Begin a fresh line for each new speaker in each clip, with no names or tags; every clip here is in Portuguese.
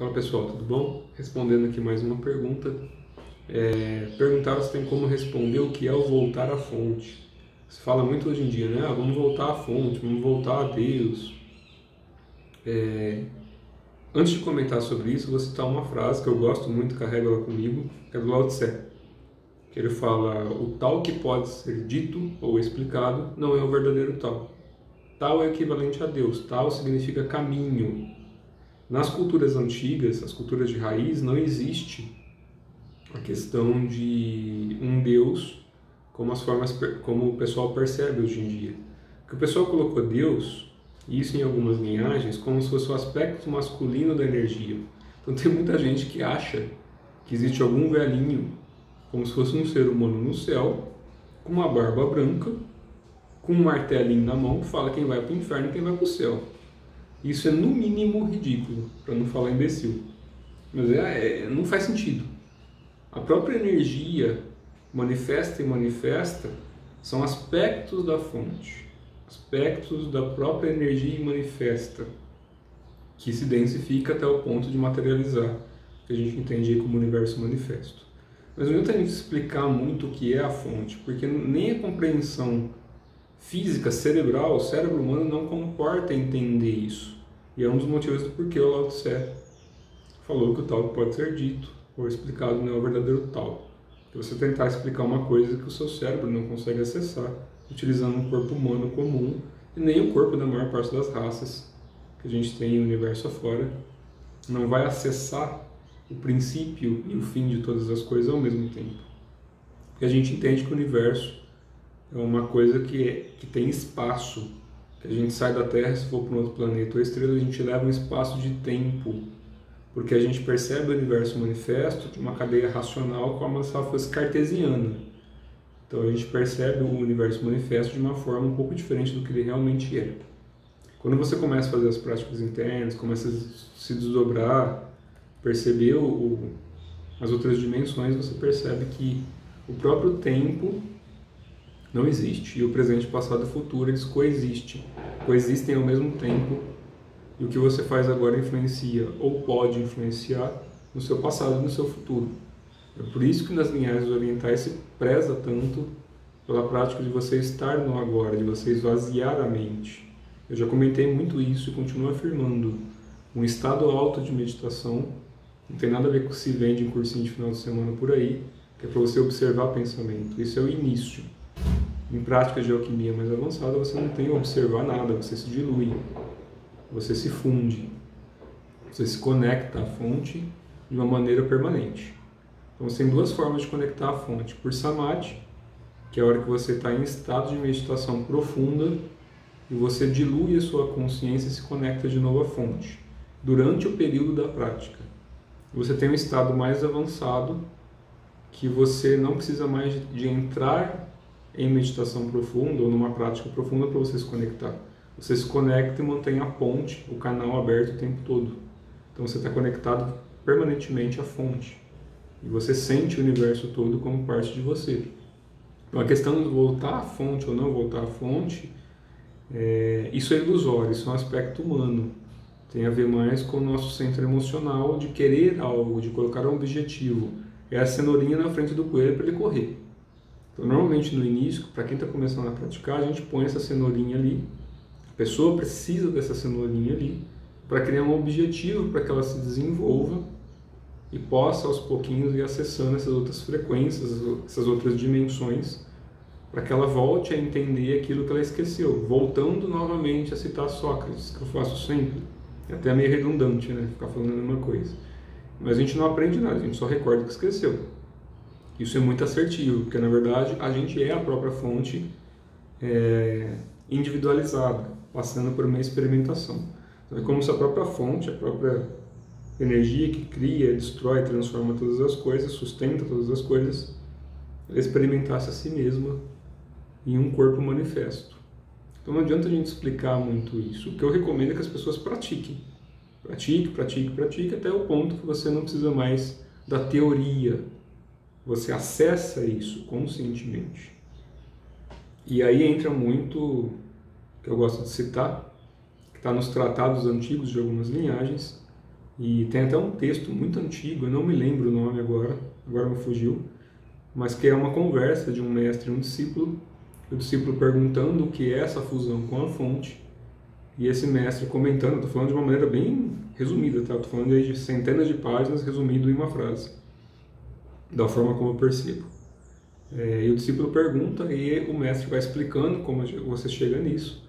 Fala pessoal, tudo bom? Respondendo aqui mais uma pergunta. Perguntaram se tem como responder o que é o voltar à fonte. Se fala muito hoje em dia, né? Vamos voltar à fonte, vamos voltar a Deus. Antes de comentar sobre isso, vou citar uma frase que eu gosto muito, carrego ela comigo, que é do Lao Tse, que ele fala: o tal que pode ser dito ou explicado não é o verdadeiro tal. Tal é equivalente a Deus, tal significa caminho. Nas culturas antigas, as culturas de raiz, não existe a questão de um Deus como o pessoal percebe hoje em dia. Porque o pessoal colocou Deus, e isso em algumas linhagens, como se fosse o aspecto masculino da energia. Então tem muita gente que acha que existe algum velhinho, como se fosse um ser humano no céu, com uma barba branca, com um martelinho na mão, que fala quem vai para o inferno e quem vai para o céu. Isso é no mínimo ridículo, para não falar imbecil. Mas não faz sentido. A própria energia manifesta e manifesta são aspectos da fonte, aspectos da própria energia e manifesta, que se densifica até o ponto de materializar, que a gente entende aí como universo manifesto. Mas não adianta a gente explicar muito o que é a fonte, porque nem a compreensão física, cerebral, o cérebro humano não comporta entender isso. E é um dos motivos do porquê o Lao Tse falou que o tal pode ser dito ou explicado não é o verdadeiro tal. Se você tentar explicar uma coisa que o seu cérebro não consegue acessar, utilizando um corpo humano comum, e nem o corpo da maior parte das raças que a gente tem no universo afora, não vai acessar o princípio e o fim de todas as coisas ao mesmo tempo. Porque a gente entende que o universo é uma coisa que tem espaço, que a gente sai da Terra, se for para um outro planeta ou estrela, a gente leva um espaço de tempo, porque a gente percebe o universo manifesto de uma cadeia racional como se ela fosse cartesiana. Então a gente percebe o universo manifesto de uma forma um pouco diferente do que ele realmente é. Quando você começa a fazer as práticas internas, começa a se desdobrar, perceber as outras dimensões, você percebe que o próprio tempo não existe, e o presente, passado e futuro, eles coexistem ao mesmo tempo, e o que você faz agora influencia, ou pode influenciar, no seu passado e no seu futuro. É por isso que nas linhagens orientais se preza tanto pela prática de você estar no agora, de você esvaziar a mente. Eu já comentei muito isso e continuo afirmando. Um estado alto de meditação não tem nada a ver com o que se vende em cursinho de final de semana por aí, que é para você observar pensamento. Isso é o início. Em práticas de alquimia mais avançada, você não tem a observar nada, você se dilui, você se funde, você se conecta à fonte de uma maneira permanente. Então você tem duas formas de conectar à fonte: por samadhi, que é a hora que você está em estado de meditação profunda e você dilui a sua consciência e se conecta de novo à fonte, durante o período da prática. Você tem um estado mais avançado, que você não precisa mais de entrar em meditação profunda ou numa prática profunda para você se conectar. Você se conecta e mantém a ponte, o canal aberto o tempo todo. Então você está conectado permanentemente à fonte. E você sente o universo todo como parte de você. Então a questão de voltar à fonte ou não voltar à fonte, isso é ilusório, isso é um aspecto humano. Tem a ver mais com o nosso centro emocional de querer algo, de colocar um objetivo. É a cenourinha na frente do coelho para ele correr. Então, normalmente no início, para quem está começando a praticar, a gente põe essa cenourinha ali. A pessoa precisa dessa cenourinha ali para criar um objetivo para que ela se desenvolva e possa aos pouquinhos ir acessando essas outras frequências, essas outras dimensões, para que ela volte a entender aquilo que ela esqueceu. Voltando novamente a citar Sócrates, que eu faço sempre. É até meio redundante, né? Ficar falando a mesma coisa. Mas a gente não aprende nada, a gente só recorda o que esqueceu. Isso é muito assertivo, porque na verdade a gente é a própria fonte individualizada, passando por uma experimentação. Então é como se a própria fonte, a própria energia que cria, destrói, transforma todas as coisas, sustenta todas as coisas, ela experimentasse a si mesma em um corpo manifesto. Então não adianta a gente explicar muito isso. O que eu recomendo é que as pessoas pratiquem. Pratique, até o ponto que você não precisa mais da teoria. Você acessa isso conscientemente. E aí entra muito, que eu gosto de citar, que está nos tratados antigos de algumas linhagens, E tem até um texto muito antigo, eu não me lembro o nome agora me fugiu, mas que é uma conversa de um mestre e um discípulo, o discípulo perguntando o que é essa fusão com a fonte, e esse mestre comentando. Estou falando de uma maneira bem resumida, tá? Estou falando aí de centenas de páginas resumido em uma frase, da forma como eu percebo. E o discípulo pergunta e o mestre vai explicando como você chega nisso.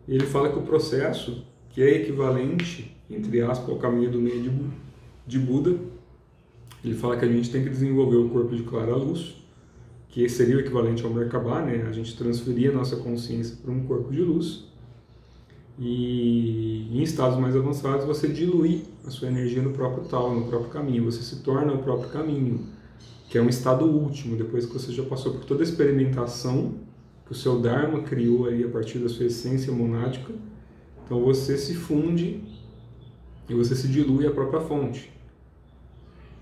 E ele fala que o processo, que é equivalente, entre aspas, ao caminho do meio de Buda, ele fala que a gente tem que desenvolver o corpo de clara luz, que seria o equivalente ao Merkabah, né? A gente transferir a nossa consciência para um corpo de luz. E em estados mais avançados você diluir a sua energia no próprio tal, no próprio caminho, você se torna o próprio caminho, que é um estado último, depois que você já passou por toda a experimentação que o seu Dharma criou aí a partir da sua essência monádica. Então você se funde e você se dilui à própria fonte.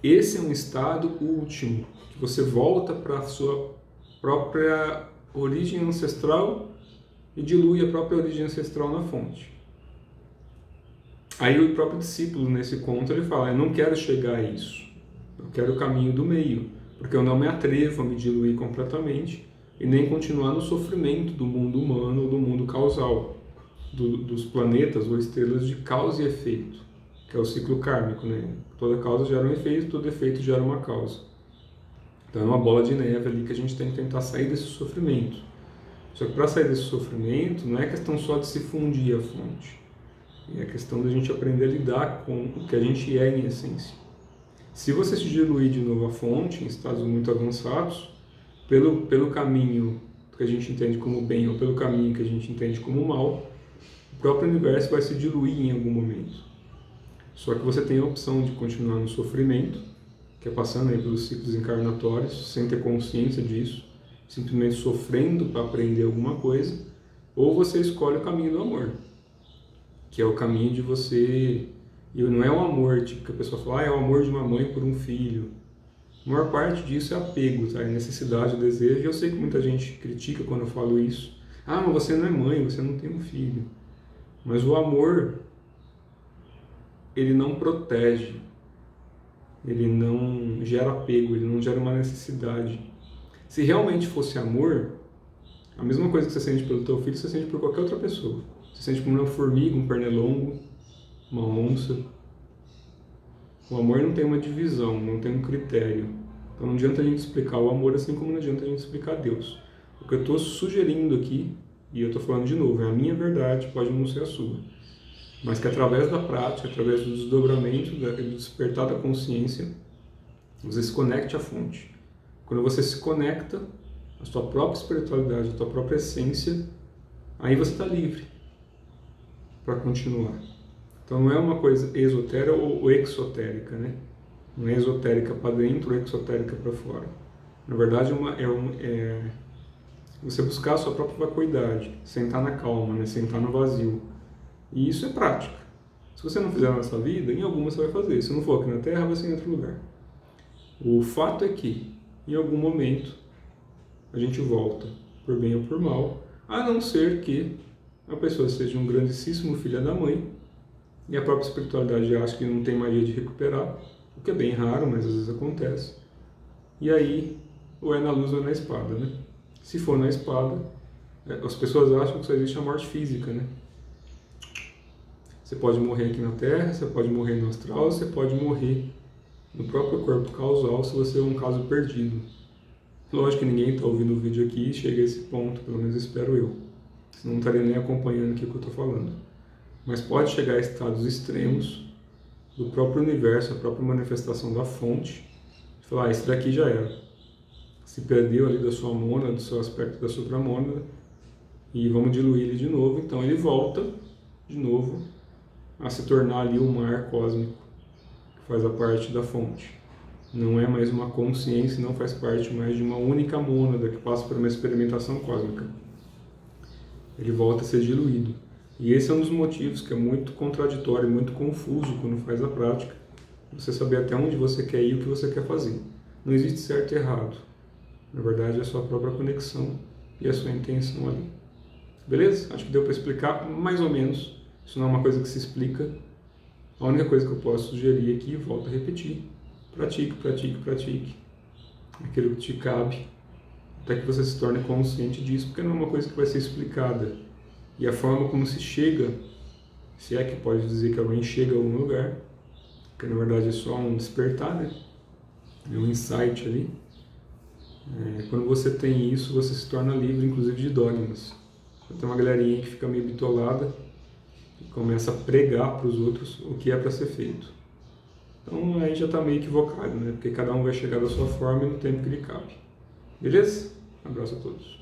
Esse é um estado último, que você volta para a sua própria origem ancestral e dilui a própria origem ancestral na fonte. Aí o próprio discípulo, nesse conto, ele fala: eu não quero chegar a isso, eu quero o caminho do meio, porque eu não me atrevo a me diluir completamente e nem continuar no sofrimento do mundo humano ou do mundo causal, dos planetas ou estrelas de causa e efeito, que é o ciclo kármico, né? Toda causa gera um efeito, todo efeito gera uma causa. Então é uma bola de neve ali que a gente tem que tentar sair desse sofrimento. Só que para sair desse sofrimento não é questão só de se fundir a fonte, é questão da gente aprender a lidar com o que a gente é em essência. Se você se diluir de novo a fonte em estados muito avançados, pelo caminho que a gente entende como bem ou pelo caminho que a gente entende como mal, o próprio universo vai se diluir em algum momento. Só que você tem a opção de continuar no sofrimento, que é passando aí pelos ciclos encarnatórios, sem ter consciência disso, simplesmente sofrendo para aprender alguma coisa, ou você escolhe o caminho do amor, que é o caminho de você... E não é o amor, tipo, que a pessoa fala, é o amor de uma mãe por um filho. A maior parte disso é apego, tá? É necessidade, o desejo. E eu sei que muita gente critica quando eu falo isso. Ah, mas você não é mãe, você não tem um filho. Mas o amor, ele não protege, ele não gera apego, ele não gera uma necessidade. Se realmente fosse amor, a mesma coisa que você sente pelo teu filho, você sente por qualquer outra pessoa. Você sente por uma formiga, um pernilongo, uma onça. O amor não tem uma divisão, não tem um critério. Então não adianta a gente explicar o amor assim como não adianta a gente explicar Deus. O que eu estou sugerindo aqui, e eu estou falando de novo, é a minha verdade, pode não ser a sua. Mas que através da prática, através do desdobramento, do despertar da consciência, você se conecte à fonte. Quando você se conecta à sua própria espiritualidade, à sua própria essência, aí você está livre para continuar. Então não é uma coisa esotérica ou exotérica, né? Não é esotérica para dentro ou exotérica para fora. Na verdade, você buscar a sua própria vacuidade, sentar na calma, né? Sentar no vazio. E isso é prática. Se você não fizer na sua vida, em alguma você vai fazer. Se não for aqui na Terra, vai ser em outro lugar. O fato é que, em algum momento, a gente volta, por bem ou por mal, a não ser que a pessoa seja um grandíssimo filho da mãe, e a própria espiritualidade acha que não tem magia de recuperar, o que é bem raro, mas às vezes acontece. E aí, ou é na luz ou é na espada, né? Se for na espada, as pessoas acham que só existe a morte física, né? Você pode morrer aqui na Terra, você pode morrer no astral, você pode morrer no próprio corpo causal se você é um caso perdido. Lógico que ninguém está ouvindo o vídeo aqui e chega a esse ponto, pelo menos espero eu. Senão não estaria nem acompanhando aqui o que eu estou falando. Mas pode chegar a estados extremos do próprio universo, a própria manifestação da fonte, e falar, esse daqui já era. Se perdeu ali da sua mônada, do seu aspecto da supramônada, e vamos diluir ele de novo, então ele volta de novo a se tornar ali um mar cósmico, que faz a parte da fonte. Não é mais uma consciência, não faz parte mais de uma única mônada que passa por uma experimentação cósmica. Ele volta a ser diluído. E esse é um dos motivos que é muito contraditório, muito confuso quando faz a prática. Você saber até onde você quer ir e o que você quer fazer. Não existe certo e errado. Na verdade, é a sua própria conexão e a sua intenção ali. Beleza? Acho que deu para explicar mais ou menos. Isso não é uma coisa que se explica. A única coisa que eu posso sugerir aqui, volto a repetir, pratique, pratique, pratique aquilo que te cabe, até que você se torne consciente disso, porque não é uma coisa que vai ser explicada. E a forma como se chega, se é que pode dizer que alguém chega a algum lugar, que na verdade é só um despertar, né? É um insight ali. Quando você tem isso, você se torna livre, inclusive, de dogmas. Tem uma galerinha que fica meio bitolada e começa a pregar para os outros o que é para ser feito. Então aí já está meio equivocado, né? Porque cada um vai chegar da sua forma e no tempo que lhe cabe. Beleza? Um abraço a todos.